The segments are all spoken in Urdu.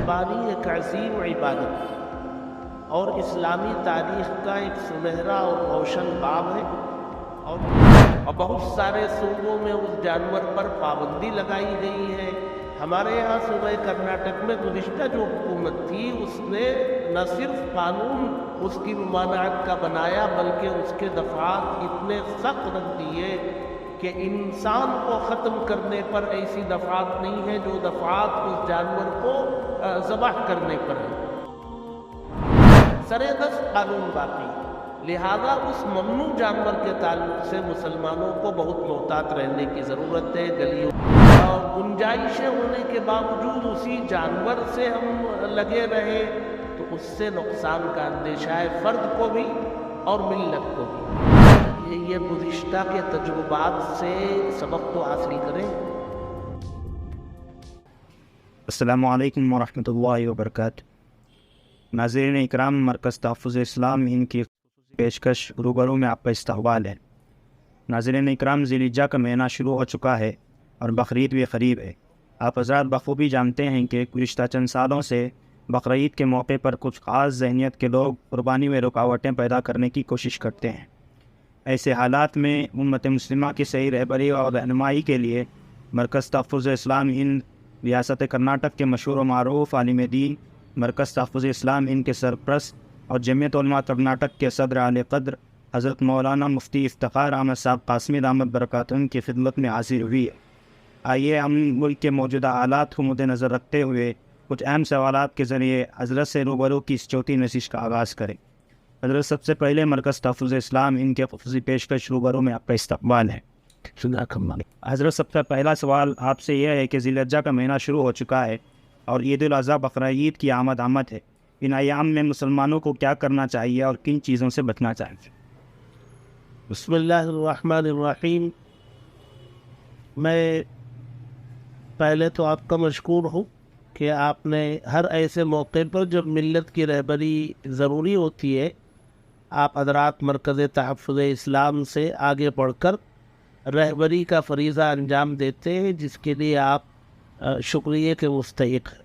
قربانی ایک عظیم عبادت ہے اور اسلامی تاریخ کا ایک سنہرا اور روشن باب ہے، اور بہت سارے صوبوں میں اس جانور پر پابندی لگائی گئی ہے۔ ہمارے یہاں صوبہ کرناٹک میں گزشتہ جو حکومت تھی اس نے نہ صرف قانون اس کی ممانعت کا بنایا بلکہ اس کے دفعات اتنے سخت رکھ دیے کہ انسان کو ختم کرنے پر ایسی دفعات نہیں ہے جو دفعات اس جانور کو ذبح کرنے پر ہے۔ سرے دست قانون باقی، لہذا اس ممنوع جانور کے تعلق سے مسلمانوں کو بہت محتاط رہنے کی ضرورت ہے۔ گلیوں اور گنجائشیں ہونے کے باوجود اسی جانور سے ہم لگے رہے تو اس سے نقصان کا اندیشہ ہے، فرد کو بھی اور ملت کو بھی۔ یہ گزشتہ کے تجربات سے سبق تو حاصل کریں۔ السلام علیکم ورحمۃ اللہ وبرکاتہ۔ ناظرین اکرام، مرکز تحفظ اسلام ہند کی پیشکش روبرو میں آپ کا استقبال ہے۔ ناظرین اکرام، ذی الحجہ کا مہینہ شروع ہو چکا ہے اور بقرعید بھی قریب ہے۔ آپ حضرات بخوبی جانتے ہیں کہ گزشتہ چند سالوں سے بقرعید کے موقع پر کچھ خاص ذہنیت کے لوگ قربانی میں رکاوٹیں پیدا کرنے کی کوشش کرتے ہیں۔ ایسے حالات میں امت مسلمہ کی صحیح رہبری اور رہنمائی کے لیے مرکز تحفظ اسلام ہند ریاست کرناٹک کے مشہور و معروف عالم دین مرکز تحفظ اسلام ہند کے سرپرست اور جمعیت علماء کرناٹک کے صدر اعلی قدر حضرت مولانا مفتی افتخار احمد صاحب قاسمی دامت برکاتہم کی خدمت میں حاضر ہوئی ہے۔ آئیے ہم ملک کے موجودہ حالات کو مد نظر رکھتے ہوئے کچھ اہم سوالات کے ذریعے حضرت سے روبرو کی اس چوتھی نشست کا آغاز کریں۔ حضرت، سب سے پہلے مرکز تحفظ اسلام ان کے خصوصی پیشکش روبرو میں آپ کا استقبال ہے۔ حضرت، سب سے پہلا سوال آپ سے یہ ہے کہ ذی الحجہ کا مہینہ شروع ہو چکا ہے اور عید الاضحیٰ بقرعید کی آمد ہے۔ ان ایام میں مسلمانوں کو کیا کرنا چاہیے اور کن چیزوں سے بچنا چاہیے؟ بسم اللہ الرحمن الرحیم۔ میں پہلے تو آپ کا مشکور ہوں کہ آپ نے ہر ایسے موقع پر جب ملت کی رہبری ضروری ہوتی ہے، آپ حضرات مرکز تحفظ اسلام سے آگے بڑھ کر رہبری کا فریضہ انجام دیتے ہیں، جس کے لیے آپ شکریہ کے مستحق ہیں۔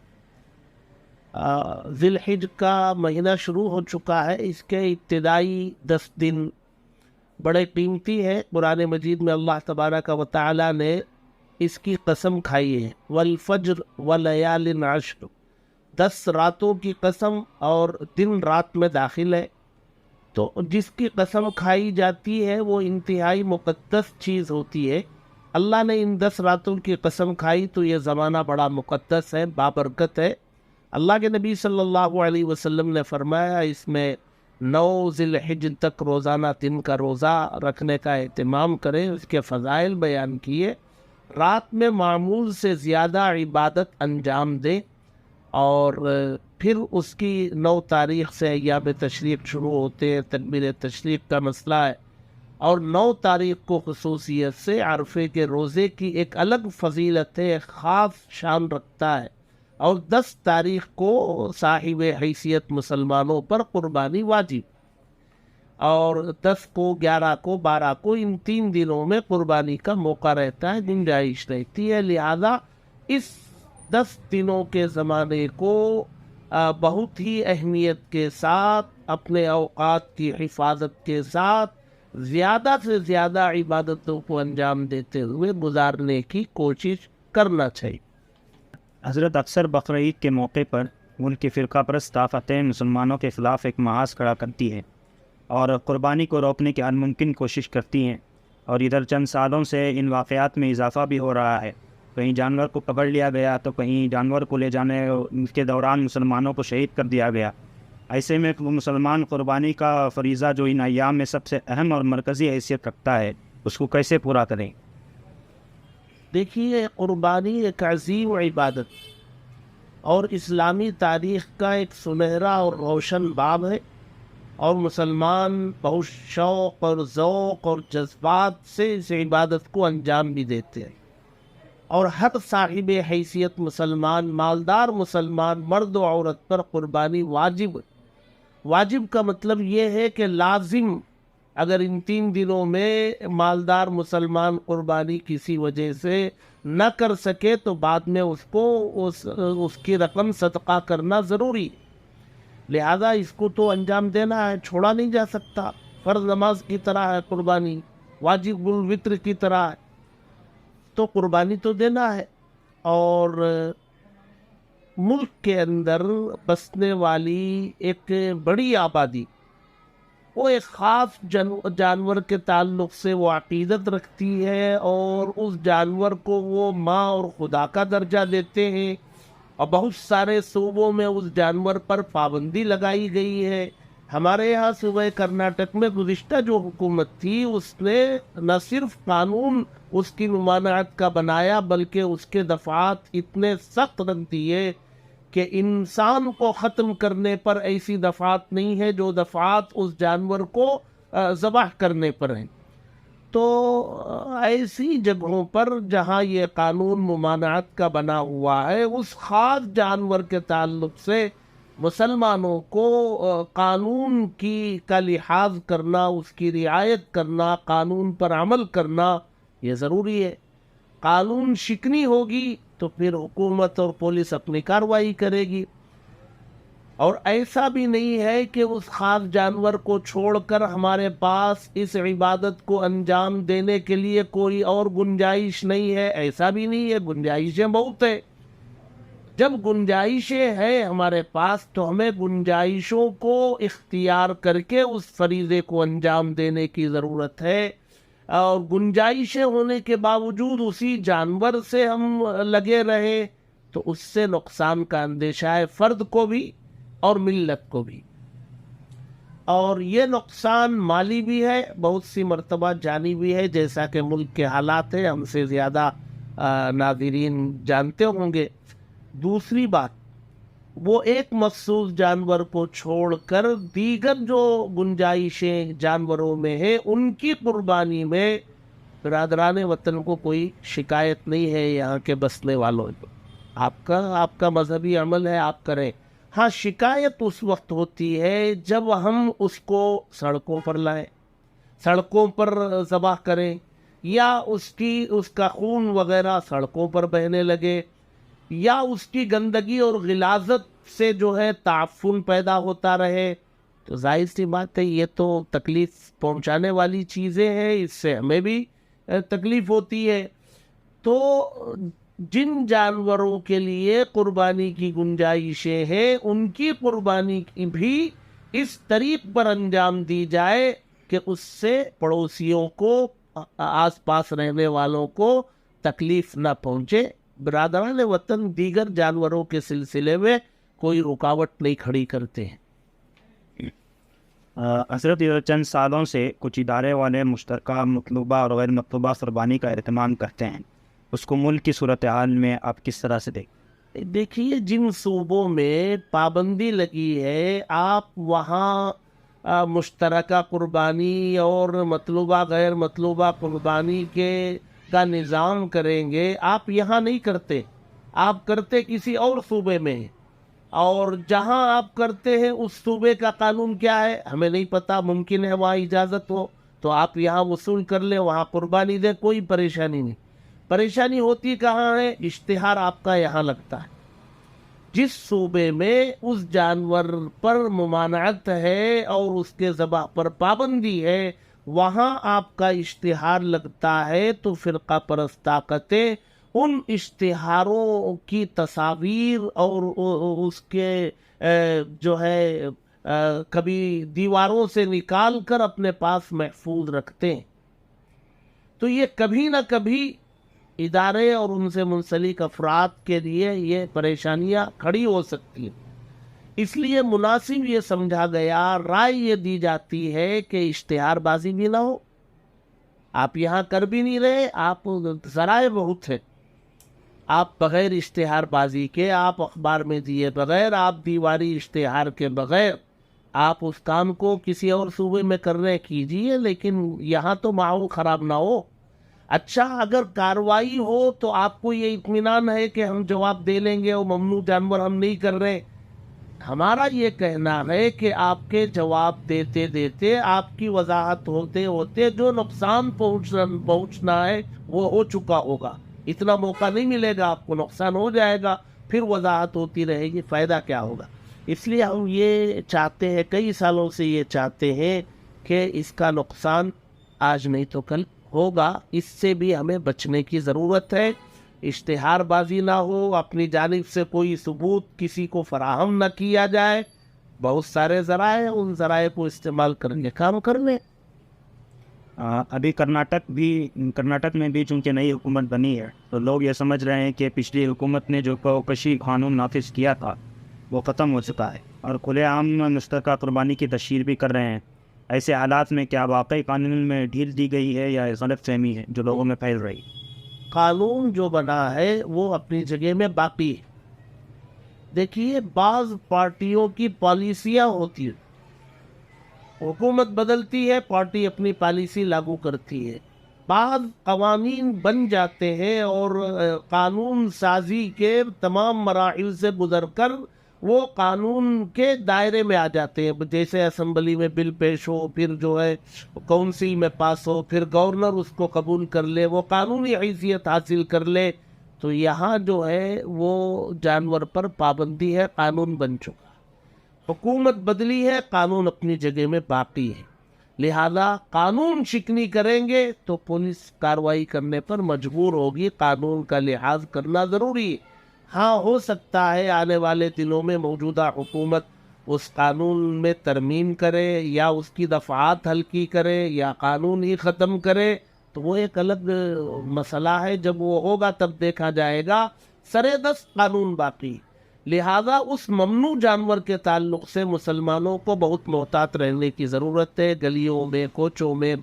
ذی الحجہ کا مہینہ شروع ہو چکا ہے۔ اس کے ابتدائی 10 دن بڑے قیمتی ہیں۔ قرآن مجید میں اللہ تبارک و تعالی نے اس کی قسم کھائی ہے، والفجر ولیال عشر، 10 راتوں کی قسم اور دن رات میں داخل ہے۔ تو جس کی قسم کھائی جاتی ہے وہ انتہائی مقدس چیز ہوتی ہے۔ اللہ نے ان 10 راتوں کی قسم کھائی تو یہ زمانہ بڑا مقدس ہے، بابرکت ہے۔ اللہ کے نبی صلی اللہ علیہ وسلم نے فرمایا اس میں 9 ذی الحجہ تک روزانہ دن کا روزہ رکھنے کا اہتمام کریں، اس کے فضائل بیان کیے۔ رات میں معمول سے زیادہ عبادت انجام دیں، اور پھر اس کی 9 تاریخ سے ایام تشریق شروع ہوتے ہیں، تکبیر تشریق کا مسئلہ ہے، اور 9 تاریخ کو خصوصیت سے عرفے کے روزے کی ایک الگ فضیلت ہے، ایک خاص شان رکھتا ہے، اور 10 تاریخ کو صاحب حیثیت مسلمانوں پر قربانی واجب، اور 10 کو 11 کو 12 کو ان 3 دنوں میں قربانی کا موقع رہتا ہے، گنجائش رہتی ہے۔ لہذا اس 10 دنوں کے زمانے کو بہت ہی اہمیت کے ساتھ، اپنے اوقات کی حفاظت کے ساتھ، زیادہ سے زیادہ عبادتوں کو انجام دیتے ہوئے گزارنے کی کوشش کرنا چاہیے۔ حضرت، اکثر بقرعید کے موقع پر ملک کی فرقہ پرست طاقتیں مسلمانوں کے خلاف ایک محاذ کھڑا کرتی ہیں اور قربانی کو روکنے کی ممکن کوشش کرتی ہیں، اور ادھر چند سالوں سے ان واقعات میں اضافہ بھی ہو رہا ہے۔ کہیں جانور کو پکڑ لیا گیا تو کہیں جانور کو لے جانے کے دوران مسلمانوں کو شہید کر دیا گیا۔ ایسے میں مسلمان قربانی کا فریضہ جو ان ایام میں سب سے اہم اور مرکزی حیثیت رکھتا ہے، اس کو کیسے پورا کریں؟ دیکھیے، قربانی ایک عظیم عبادت اور اسلامی تاریخ کا ایک سنہرا اور روشن باب ہے، اور مسلمان بہت شوق اور ذوق اور جذبات سے اس عبادت کو انجام بھی دیتے ہیں، اور ہر صاحب حیثیت مسلمان، مالدار مسلمان، مرد و عورت پر قربانی واجب ہے۔ واجب کا مطلب یہ ہے کہ لازم اگر ان 3 دنوں میں مالدار مسلمان قربانی کسی وجہ سے نہ کر سکے تو بعد میں اس کو اس کی رقم صدقہ کرنا ضروری، لہذا اس کو تو انجام دینا ہے، چھوڑا نہیں جا سکتا۔ فرض نماز کی طرح ہے قربانی، واجب الوطر کی طرح ہے، تو قربانی تو دینا ہے۔ اور ملک کے اندر بسنے والی ایک بڑی آبادی وہ ایک خاص جانور کے تعلق سے وہ عقیدت رکھتی ہے، اور اس جانور کو وہ ماں اور خدا کا درجہ دیتے ہیں، اور بہت سارے صوبوں میں اس جانور پر پابندی لگائی گئی ہے۔ ہمارے یہاں صوبہ کرناٹک میں گزشتہ جو حکومت تھی اس نے نہ صرف قانون اس کی ممانعت کا بنایا بلکہ اس کے دفعات اتنے سخت رکھ دیے کہ انسان کو ختم کرنے پر ایسی دفعات نہیں ہے جو دفعات اس جانور کو ذبح کرنے پر ہیں۔ تو ایسی جگہوں پر جہاں یہ قانون ممانعت کا بنا ہوا ہے، اس خاص جانور کے تعلق سے مسلمانوں کو قانون کا لحاظ کرنا، اس کی رعایت کرنا، قانون پر عمل کرنا یہ ضروری ہے۔ قانون شکنی ہوگی تو پھر حکومت اور پولیس اپنی کارروائی کرے گی، اور ایسا بھی نہیں ہے کہ اس خاص جانور کو چھوڑ کر ہمارے پاس اس عبادت کو انجام دینے کے لیے کوئی اور گنجائش نہیں ہے، ایسا بھی نہیں ہے، گنجائشیں بہت ہے۔ جب گنجائشیں ہیں ہمارے پاس تو ہمیں گنجائشوں کو اختیار کر کے اس فریضے کو انجام دینے کی ضرورت ہے، اور گنجائشیں ہونے کے باوجود اسی جانور سے ہم لگے رہے تو اس سے نقصان کا اندیشہ ہے، فرد کو بھی اور ملت کو بھی، اور یہ نقصان مالی بھی ہے، بہت سی مرتبہ جانی بھی ہے، جیسا کہ ملک کے حالات ہیں، ہم سے زیادہ ناظرین جانتے ہوں گے۔ دوسری بات، وہ ایک مخصوص جانور کو چھوڑ کر دیگر جو گنجائشیں جانوروں میں ہیں ان کی قربانی میں برادران وطن کو کوئی شکایت نہیں ہے، یہاں کے بسنے والوں کو۔ آپ کا مذہبی عمل ہے، آپ کریں۔ ہاں، شکایت اس وقت ہوتی ہے جب ہم اس کو سڑکوں پر لائیں، سڑکوں پر ذبح کریں، یا اس کا خون وغیرہ سڑکوں پر بہنے لگے، یا اس کی گندگی اور غلاظت سے جو ہے تعفن پیدا ہوتا رہے، تو ظاہر سی بات ہے یہ تو تکلیف پہنچانے والی چیزیں ہیں، اس سے ہمیں بھی تکلیف ہوتی ہے۔ تو جن جانوروں کے لیے قربانی کی گنجائشیں ہیں ان کی قربانی بھی اس طریق پر انجام دی جائے کہ اس سے پڑوسیوں کو، آس پاس رہنے والوں کو تکلیف نہ پہنچے۔ برادران وطن دیگر جانوروں کے سلسلے میں کوئی رکاوٹ نہیں کھڑی کرتے ہیں۔ حضرت چند سالوں سے کچھ ادارے والے مشترکہ مطلوبہ اور غیر مطلوبہ قربانی کا اہتمام کرتے ہیں، اس کو ملک کی صورتحال میں آپ کس طرح سے دیکھیے، جن صوبوں میں پابندی لگی ہے آپ وہاں مشترکہ قربانی اور مطلوبہ غیر مطلوبہ قربانی کا نظام کریں گے، آپ یہاں نہیں کرتے، آپ کرتے کسی اور صوبے میں، اور جہاں آپ کرتے ہیں اس صوبے کا قانون کیا ہے ہمیں نہیں پتا، ممکن ہے وہاں اجازت ہو تو آپ یہاں وصول کر لیں، وہاں قربانی دیں، کوئی پریشانی نہیں۔ پریشانی ہوتی کہاں ہے؟ اشتہار آپ کا یہاں لگتا ہے۔ جس صوبے میں اس جانور پر ممانعت ہے اور اس کے ذبح پر پابندی ہے، وہاں آپ کا اشتہار لگتا ہے تو فرقہ پرست طاقتیں ان اشتہاروں کی تصاویر اور اس کے جو ہے کبھی دیواروں سے نکال کر اپنے پاس محفوظ رکھتے ہیں۔ تو یہ کبھی نہ کبھی ادارے اور ان سے منسلک افراد کے لیے یہ پریشانیاں کھڑی ہو سکتی ہیں، اس لیے مناسب یہ سمجھا گیا، رائے یہ دی جاتی ہے کہ اشتہار بازی بھی نہ ہو۔ آپ یہاں کر بھی نہیں رہے، آپ ذرائع بہت ہیں، آپ بغیر اشتہار بازی کے، آپ اخبار میں دیے بغیر، آپ دیواری اشتہار کے بغیر آپ اس کام کو کسی اور صوبے میں کر رہے کیجئے، لیکن یہاں تو ماحول خراب نہ ہو۔ اچھا، اگر کارروائی ہو تو آپ کو یہ اطمینان ہے کہ ہم جواب دے لیں گے اور ممنوع جانور ہم نہیں کر رہے، ہمارا یہ کہنا ہے کہ آپ کے جواب دیتے دیتے آپ کی وضاحت ہوتے ہوتے جو نقصان پہنچنا ہے وہ ہو چکا ہوگا. اتنا موقع نہیں ملے گا آپ کو, نقصان ہو جائے گا, پھر وضاحت ہوتی رہے گی, فائدہ کیا ہوگا. اس لیے ہم یہ چاہتے ہیں, کئی سالوں سے یہ چاہتے ہیں کہ اس کا نقصان آج نہیں تو کل ہوگا. اس سے بھی ہمیں بچنے کی ضرورت ہے. اشتہار بازی نہ ہو, اپنی جانب سے کوئی ثبوت کسی کو فراہم نہ کیا جائے. بہت سارے ذرائع ہیں, ان ذرائع کو استعمال کرنے کام کر لیں. ابھی کرناٹک میں بھی چونکہ نئی حکومت بنی ہے تو لوگ یہ سمجھ رہے ہیں کہ پچھلی حکومت نے جو کشی قانون نافذ کیا تھا وہ ختم ہو چکا ہے اور کھلے عام مشترکہ قربانی کی تشہیر بھی کر رہے ہیں. ایسے حالات میں کیا واقعی قانون میں ڈھیل دی گئی ہے یا غلط فہمی ہے جو لوگوں میں پھیل رہی ہے؟ قانون جو بنا ہے وہ اپنی جگہ میں باقی ہے. دیکھیے, بعض پارٹیوں کی پالیسیاں ہوتی ہیں, حکومت بدلتی ہے, پارٹی اپنی پالیسی لاگو کرتی ہے. بعض قوانین بن جاتے ہیں اور قانون سازی کے تمام مراحل سے گزر کر وہ قانون کے دائرے میں آ جاتے ہیں. جیسے اسمبلی میں بل پیش ہو, پھر جو ہے کونسل میں پاس ہو, پھر گورنر اس کو قبول کر لے, وہ قانونی حیثیت حاصل کر لے. تو یہاں جو ہے وہ جانور پر پابندی ہے, قانون بن چکا. حکومت بدلی ہے, قانون اپنی جگہ میں باقی ہے. لہذا قانون شکنی کریں گے تو پولیس کارروائی کرنے پر مجبور ہوگی. قانون کا لحاظ کرنا ضروری ہے. ہاں, ہو سکتا ہے آنے والے دنوں میں موجودہ حکومت اس قانون میں ترمیم کرے یا اس کی دفعات ہلکی کرے یا قانون ہی ختم کرے, تو وہ ایک الگ مسئلہ ہے. جب وہ ہوگا تب دیکھا جائے گا. سرے دست قانون باقی. لہذا اس ممنوع جانور کے تعلق سے مسلمانوں کو بہت محتاط رہنے کی ضرورت ہے. گلیوں میں, کوچوں میں,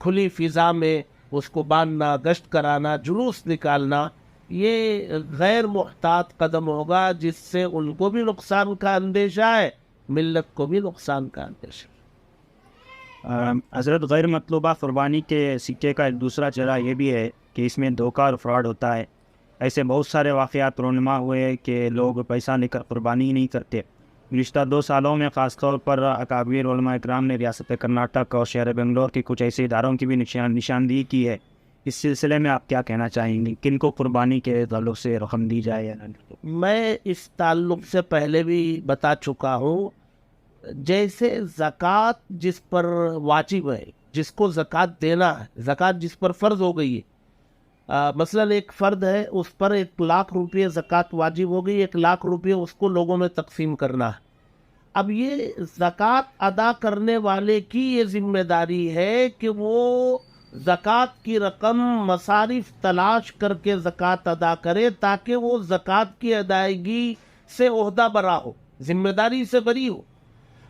کھلی فضا میں اس کو باندھنا, گشت کرانا, جلوس نکالنا, یہ غیر محتاط قدم ہوگا جس سے ان کو بھی نقصان کا اندیشہ ہے, ملت کو بھی نقصان کا اندیشہ. حضرت, غیر مطلوبہ قربانی کے سکے کا ایک دوسرا چہرہ یہ بھی ہے کہ اس میں دھوکہ اور فراڈ ہوتا ہے. ایسے بہت سارے واقعات رونما ہوئے کہ لوگ پیسہ لے کر قربانی ہی نہیں کرتے. گزشتہ 2 سالوں میں خاص طور پر اکابر علماء اکرام نے ریاست کرناٹک اور شہر بنگلور کے کچھ ایسے اداروں کی بھی نشاندہی کی ہے. اس سلسلے میں آپ کیا کہنا چاہیں گے؟ کن کو قربانی کے تعلق سے رقم دی جائے یا نہیں؟ میں اس تعلق سے پہلے بھی بتا چکا ہوں. جیسے زکوٰۃ جس پر واجب ہے, جس کو زکوٰۃ دینا ہے, زکوٰۃ جس پر فرض ہو گئی ہے, مثلا ایک فرد ہے, اس پر 1,00,000 روپے زکوٰۃ واجب ہو گئی, 1,00,000 روپے اس کو لوگوں میں تقسیم کرنا ہے. اب یہ زکوٰۃ ادا کرنے والے کی یہ ذمہ داری ہے کہ وہ زکوٰۃ کی رقم مصارف تلاش کر کے زکوٰۃ ادا کرے تاکہ وہ زکوٰۃ کی ادائیگی سے عہدہ برا ہو, ذمہ داری سے بری ہو.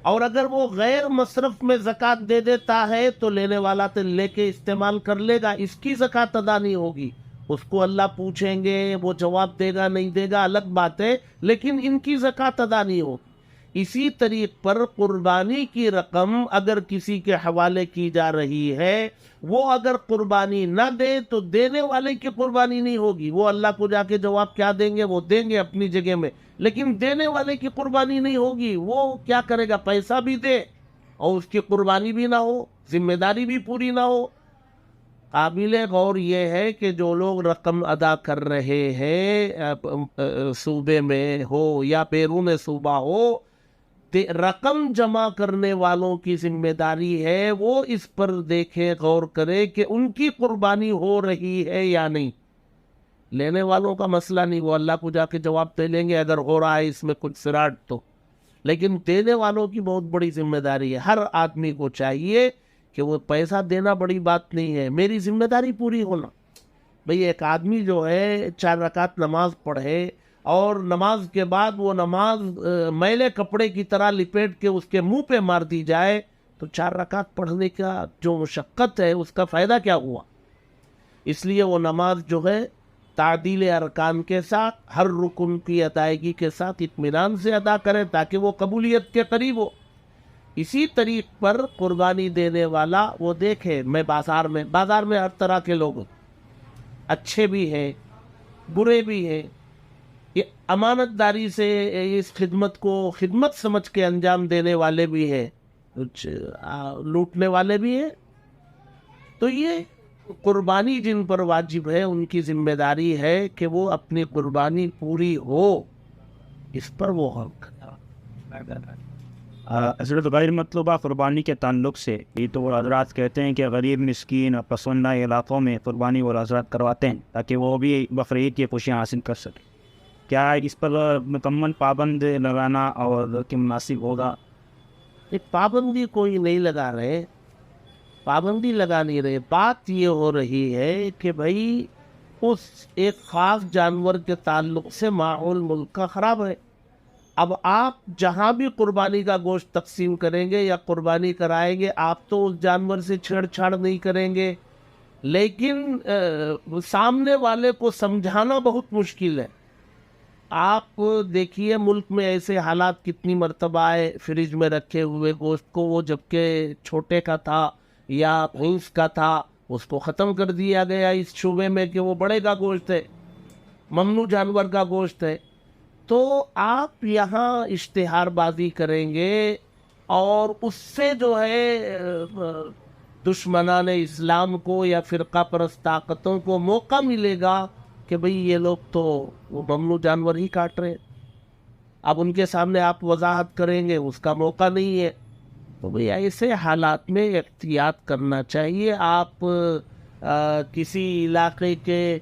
اور اگر وہ غیر مصرف میں زکوٰۃ دے دیتا ہے تو لینے والا تو لے کے استعمال کر لے گا, اس کی زکوٰۃ ادا نہیں ہوگی. اس کو اللہ پوچھیں گے, وہ جواب دے گا نہیں دے گا الگ بات ہے, لیکن ان کی زکوٰۃ ادا نہیں ہوگی. اسی طریق پر قربانی کی رقم اگر کسی کے حوالے کی جا رہی ہے, وہ اگر قربانی نہ دے تو دینے والے کی قربانی نہیں ہوگی. وہ اللہ کو جا کے جواب کیا دیں گے, وہ دیں گے اپنی جگہ میں, لیکن دینے والے کی قربانی نہیں ہوگی. وہ کیا کرے گا, پیسہ بھی دے اور اس کی قربانی بھی نہ ہو, ذمہ داری بھی پوری نہ ہو. قابل غور یہ ہے کہ جو لوگ رقم ادا کر رہے ہیں صوبے میں ہو یا بیرون صوبہ ہو, رقم جمع کرنے والوں کی ذمہ داری ہے وہ اس پر دیکھے, غور کرے کہ ان کی قربانی ہو رہی ہے یا نہیں. لینے والوں کا مسئلہ نہیں, وہ اللہ کو جا کے جواب دے لیں گے اگر ہو رہا ہے اس میں کچھ فراڈ تو. لیکن دینے والوں کی بہت بڑی ذمہ داری ہے. ہر آدمی کو چاہیے کہ وہ پیسہ دینا بڑی بات نہیں ہے, میری ذمہ داری پوری ہونا. بھئی ایک آدمی جو ہے 4 رکعت نماز پڑھے اور نماز کے بعد وہ نماز میلے کپڑے کی طرح لپیٹ کے اس کے منہ پہ مار دی جائے تو 4 رکعت پڑھنے کا جو مشقت ہے اس کا فائدہ کیا ہوا؟ اس لیے وہ نماز جو ہے تعدیل ارکان کے ساتھ, ہر رکن کی ادائیگی کے ساتھ اطمینان سے ادا کرے تاکہ وہ قبولیت کے قریب ہو. اسی طریق پر قربانی دینے والا وہ دیکھے, میں بازار میں ہر طرح کے لوگ, اچھے بھی ہیں برے بھی ہیں, یہ امانت داری سے اس خدمت کو خدمت سمجھ کے انجام دینے والے بھی ہیں، کچھ لوٹنے والے بھی ہیں. تو یہ قربانی جن پر واجب ہے ان کی ذمہ داری ہے کہ وہ اپنی قربانی پوری ہو، اس پر وہ حق. حضرت غیر مطلوبہ قربانی کے تعلق سے یہ تو وہ حضرات کہتے ہیں کہ غریب مسکین اور پسماندہ علاقوں میں قربانی وہ حضرات کرواتے ہیں تاکہ وہ بھی بقرعید کی خوشیاں حاصل کر سکیں. کیا اس پر مکمل پابند لگانا اور کہ مناسب ہوگا؟ پابندی کوئی نہیں لگا رہے، پابندی لگا نہیں رہے. بات یہ ہو رہی ہے کہ بھائی اس ایک خاص جانور کے تعلق سے ماحول ملک کا خراب ہے. اب آپ جہاں بھی قربانی کا گوشت تقسیم کریں گے یا قربانی کرائیں گے، آپ تو اس جانور سے چھیڑ چھاڑ نہیں کریں گے، لیکن سامنے والے کو سمجھانا بہت مشکل ہے. آپ دیکھیے ملک میں ایسے حالات کتنی مرتبہ آئے، فریج میں رکھے ہوئے گوشت کو وہ جبکہ چھوٹے کا تھا یا بھینس کا تھا اس کو ختم کر دیا گیا اس شبے میں کہ وہ بڑے کا گوشت ہے، ممنوع جانور کا گوشت ہے. تو آپ یہاں اشتہار بازی کریں گے اور اس سے جو ہے دشمنان اسلام کو یا فرقہ پرست طاقتوں کو موقع ملے گا کہ بھئی یہ لوگ تو وہ ممنوع جانور ہی کاٹ رہے ہیں. اب ان کے سامنے آپ وضاحت کریں گے اس کا موقع نہیں ہے. تو بھئی ایسے حالات میں احتیاط کرنا چاہیے. آپ کسی علاقے کے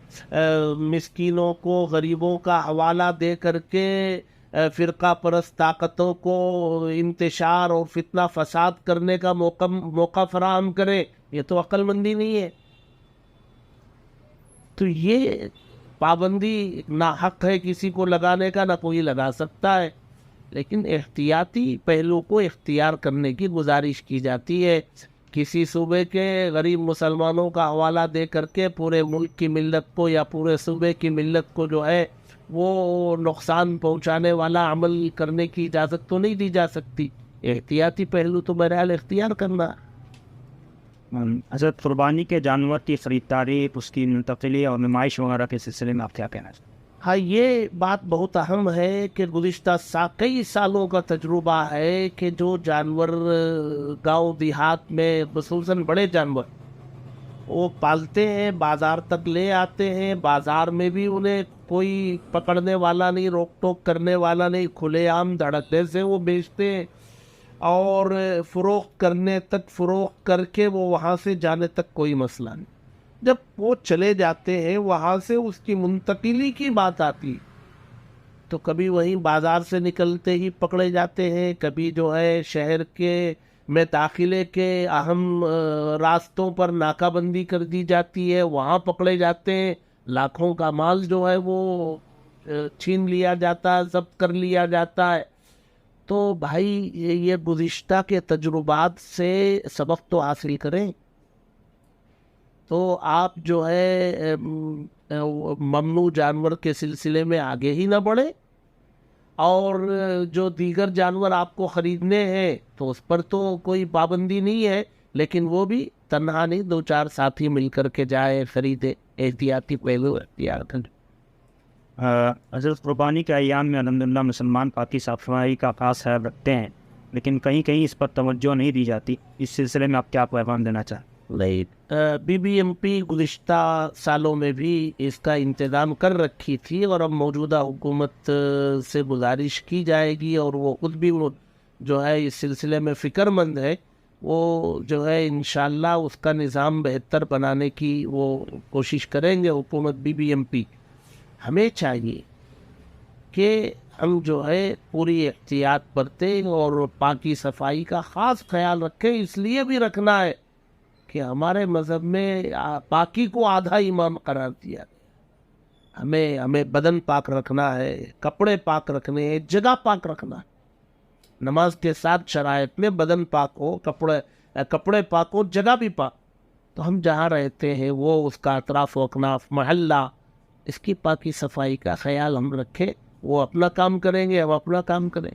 مسکینوں کو غریبوں کا حوالہ دے کر کے فرقہ پرست طاقتوں کو انتشار اور فتنہ فساد کرنے کا موقع فراہم کریں، یہ تو عقل مندی نہیں ہے. تو یہ پابندی نہ حق ہے کسی کو لگانے کا، نہ کوئی لگا سکتا ہے، لیکن احتیاطی پہلو کو اختیار کرنے کی گزارش کی جاتی ہے. کسی صوبے کے غریب مسلمانوں کا حوالہ دے کر کے پورے ملک کی ملت کو یا پورے صوبے کی ملت کو جو ہے وہ نقصان پہنچانے والا عمل کرنے کی اجازت تو نہیں دی جا سکتی. احتیاطی پہلو تو بہرحال اختیار کرنا. حضرت قربانی کے جانور کی خریداری، اس کی منتقلی اور نمائش وغیرہ کے سلسلے میں آپ کیا کہنا چاہتے ہیں؟ ہاں، یہ بات بہت اہم ہے کہ گزشتہ کئی سالوں کا تجربہ ہے کہ جو جانور گاؤں دیہات میں خصوصاً بڑے جانور وہ پالتے ہیں، بازار تک لے آتے ہیں، بازار میں بھی انہیں کوئی پکڑنے والا نہیں، روک ٹوک کرنے والا نہیں، کھلے عام دھڑکنے سے وہ بیچتے ہیں اور فروخت کرنے تک، فروخت کر کے وہ وہاں سے جانے تک کوئی مسئلہ نہیں. جب وہ چلے جاتے ہیں وہاں سے اس کی منتقلی کی بات آتی تو کبھی وہیں بازار سے نکلتے ہی پکڑے جاتے ہیں، کبھی جو ہے شہر کے میں داخلے کے اہم راستوں پر ناکہ بندی کر دی جاتی ہے، وہاں پکڑے جاتے ہیں، لاکھوں کا مال جو ہے وہ چھین لیا جاتا ہے، ضبط کر لیا جاتا ہے. تو بھائی یہ گزشتہ کے تجربات سے سبق تو حاصل کریں. تو آپ جو ہے ممنوع جانور کے سلسلے میں آگے ہی نہ بڑھیں، اور جو دیگر جانور آپ کو خریدنے ہیں تو اس پر تو کوئی پابندی نہیں ہے، لیکن وہ بھی تنہا نہیں، 2-4 ساتھی مل کر کے جائے خریدے. احتیاطی پہلو اختیار کریں. حضرت قربانی کے ایام میں الحمدللہ مسلمان پاکی صاف صفائی کا خاص خیال رکھتے ہیں، لیکن کہیں کہیں اس پر توجہ نہیں دی جاتی. اس سلسلے میں آپ کیا پیغام دینا چاہیں؟ بی بی ایم پی گزشتہ سالوں میں بھی اس کا انتظام کر رکھی تھی، اور اب موجودہ حکومت سے گزارش کی جائے گی، اور وہ خود بھی جو ہے اس سلسلے میں فکر مند ہے. وہ جو ہے انشاءاللہ اس کا نظام بہتر بنانے کی وہ کوشش کریں گے. حکومت بی بی ایم پی ہمیں چاہیے کہ ہم جو ہے پوری احتیاط برتیں اور پاکی صفائی کا خاص خیال رکھیں. اس لیے بھی رکھنا ہے کہ ہمارے مذہب میں پاکی کو آدھا ایمان قرار دیا گیا. ہمیں بدن پاک رکھنا ہے، کپڑے پاک رکھنے ہیں، جگہ پاک رکھنا ہے. نماز کے ساتھ شرائط میں بدن پاک ہو، کپڑے پاک ہو، جگہ بھی پاک. تو ہم جہاں رہتے ہیں وہ اس کا اطراف و اکناف، محلہ، اس کی پاکی صفائی کا خیال ہم رکھیں. وہ اپنا کام کریں گے، ہم اپنا کام کریں.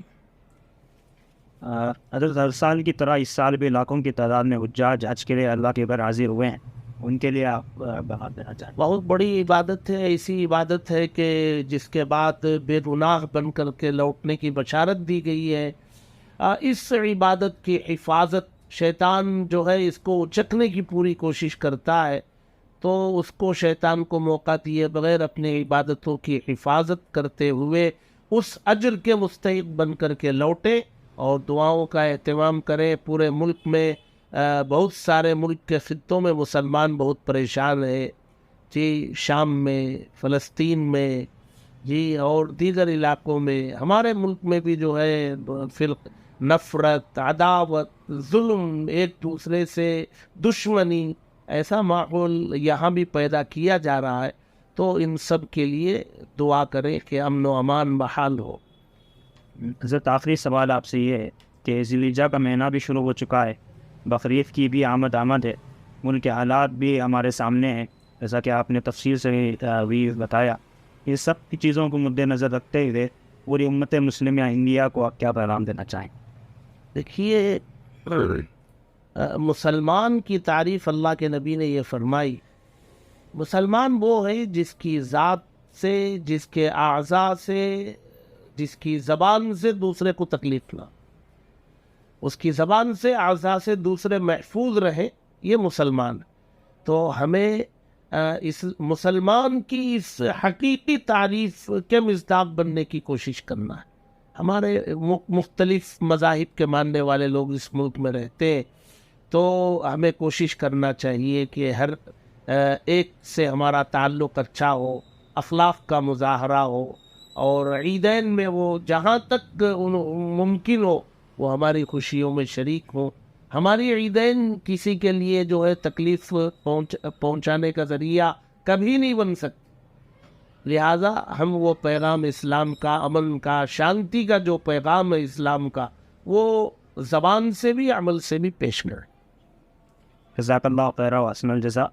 حضرت ہر سال کی طرح اس سال بھی لاکھوں کی تعداد میں حجاج حج کے لیے اللہ کے گھر حاضر ہوئے ہیں. ان کے لیے آپ بتا دینا چاہیں؟ بہت بڑی عبادت ہے، ایسی عبادت ہے کہ جس کے بعد بے گناہ بن کر کے لوٹنے کی بشارت دی گئی ہے۔ اس عبادت کی حفاظت شیطان جو ہے اس کو اچکنے کی پوری کوشش کرتا ہے، تو اس کو شیطان کو موقع دیے بغیر اپنی عبادتوں کی حفاظت کرتے ہوئے اس اجر کے مستحق بن کر کے لوٹے اور دعاؤں کا اہتمام کرے۔ پورے ملک میں بہت سارے ملک کے خطوں میں مسلمان بہت پریشان ہیں جی، شام میں، فلسطین میں جی، اور دیگر علاقوں میں، ہمارے ملک میں بھی جو ہے نفرت، عداوت، ظلم، ایک دوسرے سے دشمنی، ایسا ماحول یہاں بھی پیدا کیا جا رہا ہے۔ تو ان سب کے لیے دعا کریں کہ امن و امان بحال ہو۔ حضرت آخری سوال آپ سے یہ ہے کہ ذی الحجہ کا مہینہ بھی شروع ہو چکا ہے، بقرعید کی بھی آمد ہے، ملک کے حالات بھی ہمارے سامنے ہیں جیسا کہ آپ نے تفصیل سے بھی بتایا۔ یہ سب کی چیزوں کو مد نظر رکھتے ہوئے پوری امت مسلمہ انڈیا کو آپ کیا پیغام دینا چاہیں؟ دیکھیے، مسلمان کی تعریف اللہ کے نبی نے یہ فرمائی، مسلمان وہ ہے جس کی ذات سے، جس کے اعضاء سے، جس کی زبان سے دوسرے کو تکلیف نہ، اس کی زبان سے، اعضاء سے دوسرے محفوظ رہیں، یہ مسلمان۔ تو ہمیں اس مسلمان کی اس حقیقی تعریف کے مصداق بننے کی کوشش کرنا ہے۔ ہمارے مختلف مذاہب کے ماننے والے لوگ اس ملک میں رہتے ہیں، تو ہمیں کوشش کرنا چاہیے کہ ہر ایک سے ہمارا تعلق اچھا ہو، اخلاق کا مظاہرہ ہو، اور عیدین میں وہ جہاں تک ممکن ہو وہ ہماری خوشیوں میں شریک ہوں۔ ہماری عیدین کسی کے لیے جو ہے تکلیف پہنچانے کا ذریعہ کبھی نہیں بن سکتی، لہٰذا ہم وہ پیغام اسلام کا، امن کا، شانتی کا جو پیغام ہے اسلام کا، وہ زبان سے بھی، عمل سے بھی پیش کریں۔ جزاک اللہ خیر و احسن الجزا۔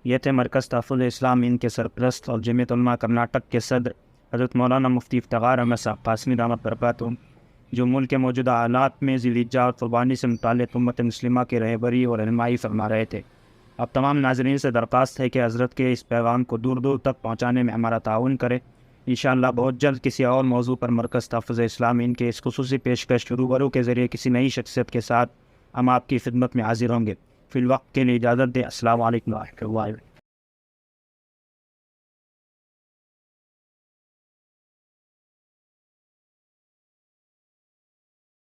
یہ تھے مرکز تحفظ اسلام ان کے سرپرست اور جمعیت علماء کرناٹک کے صدر حضرت مولانا مفتی افتخار احمد صاحب قاسمی دامت برکاتہ، جو ملک کے موجودہ حالات میں ذی الحجہ اور قربانی سے متعلق امت مسلمہ کی رہبری اور رہنمائی فرما رہے تھے۔ اب تمام ناظرین سے درخواست ہے کہ حضرت کے اس پیغام کو دور دور تک پہنچانے میں ہمارا تعاون کرے۔ انشاءاللہ بہت جلد کسی اور موضوع پر مرکز تحفظ اسلام ان کے اس خصوصی پیشکش روبرو کے ذریعے کسی نئی شخصیت کے ساتھ ہم آپ کی خدمت میں حاضر ہوں گے۔ فی الوقت کے لیے اجازت دیں۔ السلام علیکم و رحمۃ اللہ۔